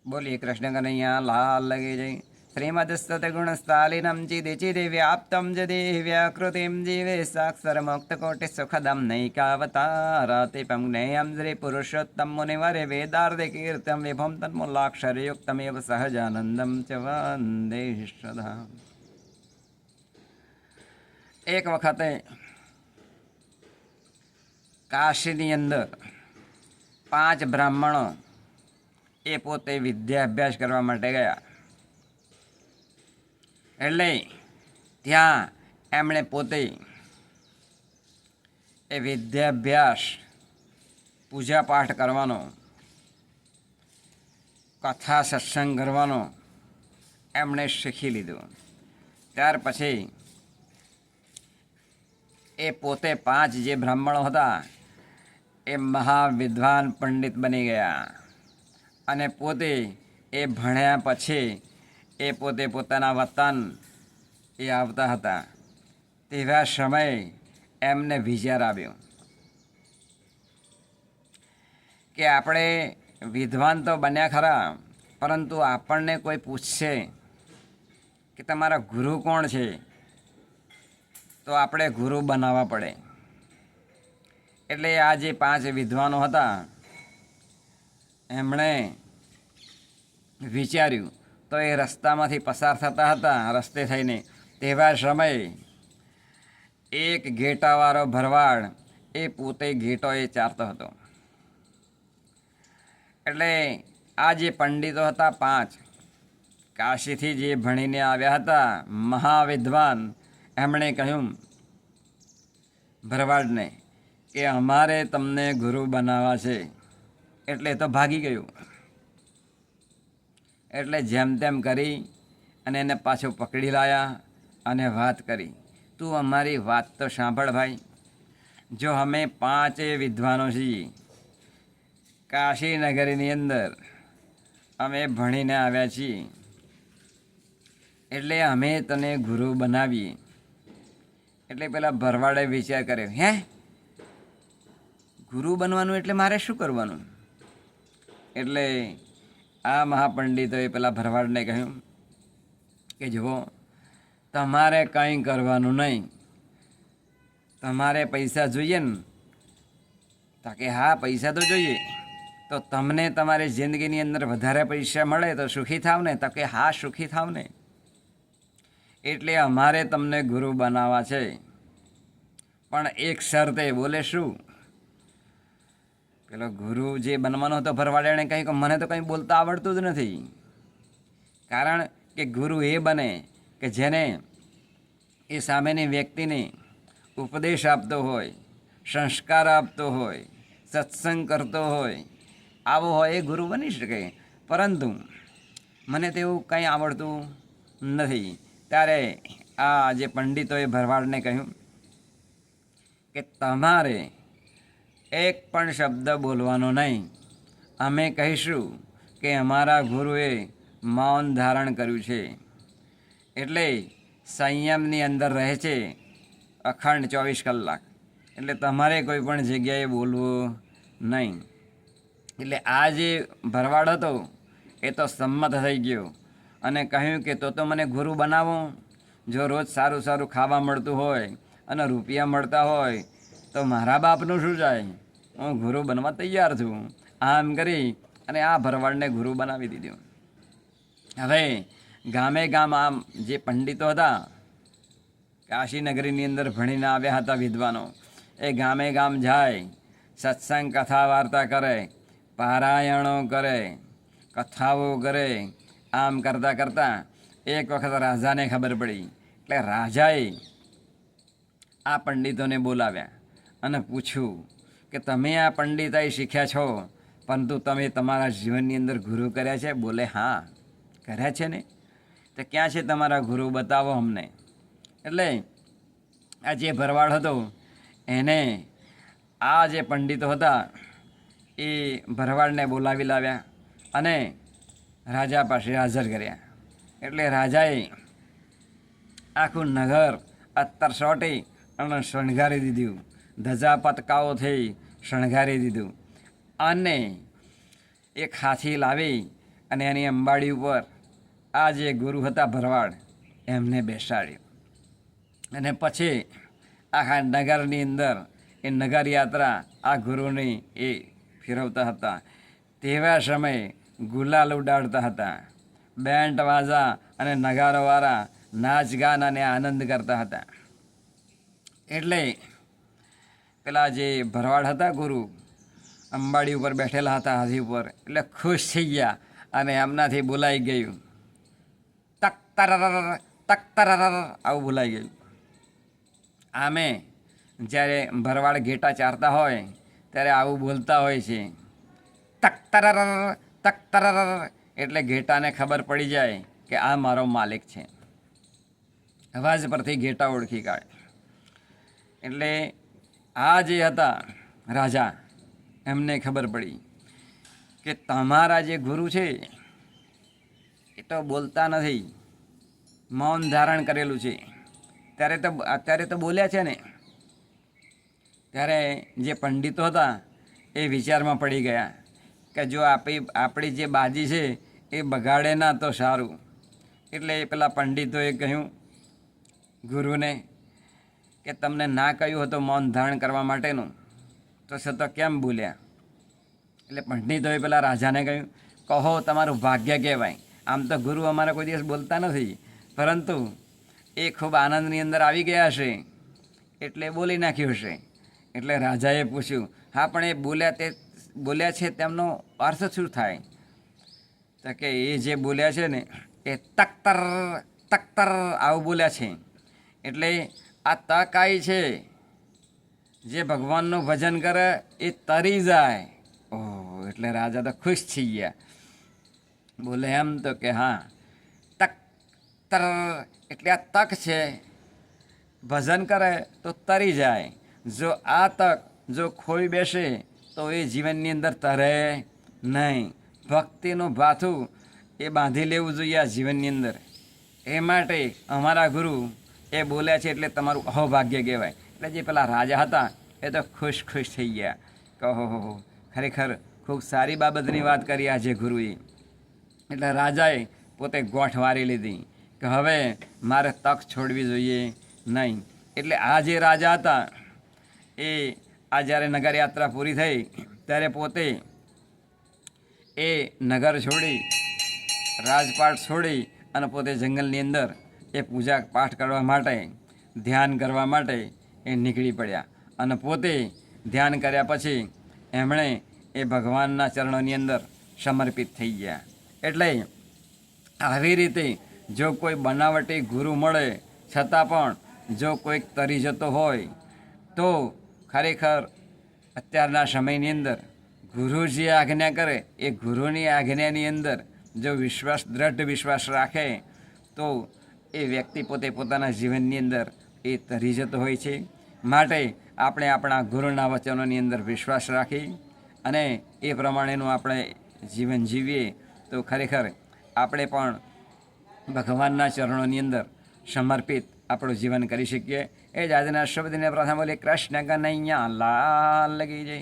बोलिए कृष्ण कन्हैया लाल लगे जय। श्रीमदस्तुतिगुणस्थालिनं चिदिचिदि व्याप्तं जदेहि व्याकृतिं जीवे साक्षरमुक्तकोटिसुखदं नैकावतारातिपं ज्ञेयं श्रीपुरुषोत्तम मुनिवरे वेदार्धकीर्तं विभुं तन्मूलाक्षरयुक्तमेव सहजानन्दं च वन्दे श्रद्धा। एक वखते काशीनी अंदर 5 ब्राह्मणों એ પોતે વિદ્યાભ્યાસ કરવા માટે ગયા. એટલે ત્યાં એમણે પોતે એ વિદ્યાભ્યાસ પૂજાપાઠ કરવાનો, કથા સત્સંગ કરવાનો એમણે શીખી લીધું. ત્યાર પછી એ પોતે 5 જે બ્રાહ્મણો હતા એ મહાવિદ્વાન પંડિત બની ગયા. અને પોતે એ ભણ્યા પછી એ પોતે પોતાના વતન એ આવતા હતા. તેવા સમયે એમને વિચાર આવ્યો કે આપણે વિદ્વાન તો બન્યા ખરા, પરંતુ આપણને કોઈ પૂછશે કે તમારા ગુરુ કોણ છે, તો આપણે ગુરુ બનાવવા પડે. એટલે આ જે 5 વિદ્વાનો હતા એમણે વિચાર્યું. તો એ રસ્તામાંથી પસાર થતા હતા રસ્તે થઈને, તેવા સમયે એક ઘેટાવાળો ભરવાડ એ પોતે ઘેટો એ ચારતો હતો. એટલે આ જે પંડિતો હતા 5 કાશીથી જે ભણીને આવ્યા હતા મહાવિદ્વાન, એમણે કહ્યું ભરવાડને કે અમારે તમને ગુરુ બનાવવા છે. એટલે તો ભાગી ગયું. એટલે જેમ તેમ કરી અને એને પાછું પકડી લાયા અને વાત કરી, તું અમારી વાત તો સાંભળ ભાઈ. જો અમે 5 વિદ્વાનો છીએ, કાશી નગરીની અંદર અમે ભણીને આવ્યા છીએ, એટલે અમે તને ગુરુ બનાવીએ. એટલે પેલા ભરવાડે વિચાર કર્યો, હે ગુરુ બનવાનું એટલે મારે શું કરવાનું? એટલે આ મહાપંડિતોએ પેલા ભરવાડને કહ્યું કે જુઓ, તમારે કંઈ કરવાનું નહીં. તમારે પૈસા જોઈએ ને? તો કે હા પૈસા તો જોઈએ. તો તમને તમારી જિંદગીની અંદર વધારે પૈસા મળે તો સુખી થાવ ને? તો કે હા સુખી થાવ ને. એટલે અમારે તમને ગુરુ બનાવવા છે, પણ એક શરતે. બોલે શું? પેલો ગુરુ જે બનવાનો હતો ભરવાડ એણે કહ્યું કે મને તો કંઈ બોલતા આવડતું જ નથી. કારણ કે ગુરુ એ બને કે જેને એ સામેની વ્યક્તિને ઉપદેશ આપતો હોય, સંસ્કાર આપતો હોય, સત્સંગ કરતો હોય, આવો હોય એ ગુરુ બની શકે. પરંતુ મને તેવું કંઈ આવડતું નથી. ત્યારે આ જે પંડિતોએ ભરવાડને કહ્યું કે તમારે એક પણ શબ્દ બોલવાનો નહીં. અમે કહીશું કે અમારા ગુરુએ મૌન ધારણ કર્યું છે, એટલે સંયમની અંદર રહે છે અખંડ 24 કલાક. એટલે તમારે કોઈ પણ જગ્યાએ બોલવું નહીં. એટલે આ જે ભરવાડ હતો એ તો સંમત થઈ ગયો અને કહ્યું કે તો મને ગુરુ બનાવો. જો રોજ સારું સારું ખાવા મળતું હોય અને રૂપિયા મળતા હોય તો મારા બાપનું શું જાય? હું ગુરુ બનવા તૈયાર છું. આમ કરી અને આ ભરવાડને ગુરુ બનાવી દીધું. હવે ગામે ગામ આમ જે પંડિતો હતા કાશી નગરીની અંદર ભણીને આવ્યા હતા વિદ્વાનો, એ ગામે ગામ જાય, સત્સંગ કથા વાર્તા કરે, પારાયણો કરે, કથાઓ કરે. આમ કરતાં કરતાં એક વખત રાજાને ખબર પડી. એટલે રાજાએ આ પંડિતોને બોલાવ્યા અને પૂછ્યું કે તમે આ પંડિતાઈ શીખ્યા છો, પરંતુ તમે તમારા જીવનની અંદર ગુરુ કર્યા છે? બોલે હા કર્યા છે ને. તો ક્યાં છે તમારા ગુરુ? બતાવો અમને. એટલે આ જે ભરવાડ હતો એને આ જે પંડિતો હતા એ ભરવાડને બોલાવી લાવ્યા અને રાજા પાસે હાજર કર્યા. એટલે રાજાએ આખું નગર અત્તર સોટી અને શણગારી દીધું. ધજા પતકાઓથી શણગારી દીધું અને એક હાથી લાવી અને એની અંબાડી ઉપર આ જે ગુરુ હતા ભરવાડ એમને બેસાડ્યું. અને પછી આખા નગરની અંદર એ નગર યાત્રા આ ગુરુની એ ફેરવતા હતા. તેવા સમયે ગુલાલ ઉડાડતા હતા, બેન્ડ વાજા અને નગારાવાળા નાચ ગાન અને આનંદ કરતા હતા. એટલે પેલા જે ભરવાડ હતા ગુરુ અંબાડી ઉપર બેઠેલા હતા હાથી ઉપર, એટલે ખુશ થઈ ગયા અને એમનાથી બોલાઈ ગયું તક તરર આવું બોલાઈ ગયું. આમે જ્યારે ભરવાડ ઘેટા ચારતા હોય ત્યારે આવું બોલતા હોય છે તક તરર, એટલે ઘેટાને ખબર પડી જાય કે આ મારો માલિક છે. અવાજ પરથી ઘેટા ઓળખી કાઢે. એટલે આ જે હતા રાજા એમને ખબર પડી કે તમારા જે ગુરુ છે એ તો બોલતા નથી, મૌન ધારણ કરેલું છે. અત્યારે તો બોલ્યા છે ને. ત્યારે જે પંડિતો હતા એ વિચારમાં પડી ગયા કે જો આપણી જે બાજી છે એ બગાડે ના તો સારું. એટલે પેલા પંડિતોએ કહ્યું ગુરુને કે તમને ના કહ્યું હતું મૌન ધારણ કરવા માટેનું, તો છતાં કેમ બોલ્યા? એટલે પંડિતોએ પેલા રાજાને કહ્યું કહો તમારું ભાગ્ય કહેવાય. આમ તો ગુરુ અમારા કોઈ દિવસ બોલતા નથી, પરંતુ એ ખૂબ આનંદની અંદર આવી ગયા હશે એટલે બોલી નાખ્યું હશે. એટલે રાજાએ પૂછ્યું હા પણ એ બોલ્યા છે તેમનો અર્થ શું થાય? તો કે એ જે બોલ્યા છે ને એ તકતર આવું બોલ્યા છે. એટલે આ તક આવી છે, જે ભગવાનનું ભજન કરે એ તરી જાય. ઓહ, એટલે રાજા તો ખુશ થઈ ગયા. બોલે એમ તો કે હા તર એટલે આ તક છે, ભજન કરે તો તરી જાય. જો આ તક જો ખોઈ બેસે તો એ જીવનની અંદર તરે નહીં. ભક્તિનું ભાથું એ બાંધી લેવું જોઈએ આ જીવનની અંદર. એ માટે અમારા ગુરુ એ બોલ્યા છે એટલે તમારું અહોભાગ્ય કહેવાય. એટલે જે પેલા રાજા હતા એ તો ખુશ થઈ ગયા. કહો ખરેખર ખૂબ સારી બાબતની વાત કરી આજે ગુરુએ. એટલે રાજાએ પોતે ગોઠ વારી લીધી કે હવે મારે તક છોડવી જોઈએ નહીં. એટલે આ જે રાજા હતા એ આ જ્યારે નગર યાત્રા પૂરી થઈ ત્યારે પોતે એ નગર છોડી, રાજપાટ છોડી અને પોતે જંગલની અંદર એ પૂજા પાઠ કરવા માટે, ધ્યાન કરવા માટે એ નીકળી પડ્યા. અને પોતે ધ્યાન કર્યા પછી એમણે એ ભગવાનના ચરણોની અંદર સમર્પિત થઈ ગયા. એટલે આવી રીતે જો કોઈ બનાવટી ગુરુ મળે છતાં પણ જો કોઈક તરી જતો હોય તો ખરેખર અત્યારના સમયની અંદર ગુરુ જે આજ્ઞા કરે એ ગુરુની આજ્ઞાની અંદર જો દ્રઢ વિશ્વાસ રાખે તો એ વ્યક્તિ પોતે પોતાના જીવનની અંદર એ તરી જતો હોય છે. માટે આપણે આપણા ગુરુના વચનોની અંદર વિશ્વાસ રાખી અને એ પ્રમાણેનું આપણે જીવન જીવીએ તો ખરેખર આપણે પણ ભગવાનના ચરણોની અંદર સમર્પિત આપણું જીવન કરી શકીએ. એ જ આજના શબ્દને પ્રથમ બોલે કૃષ્ણ કનૈયા લાલ કી જય.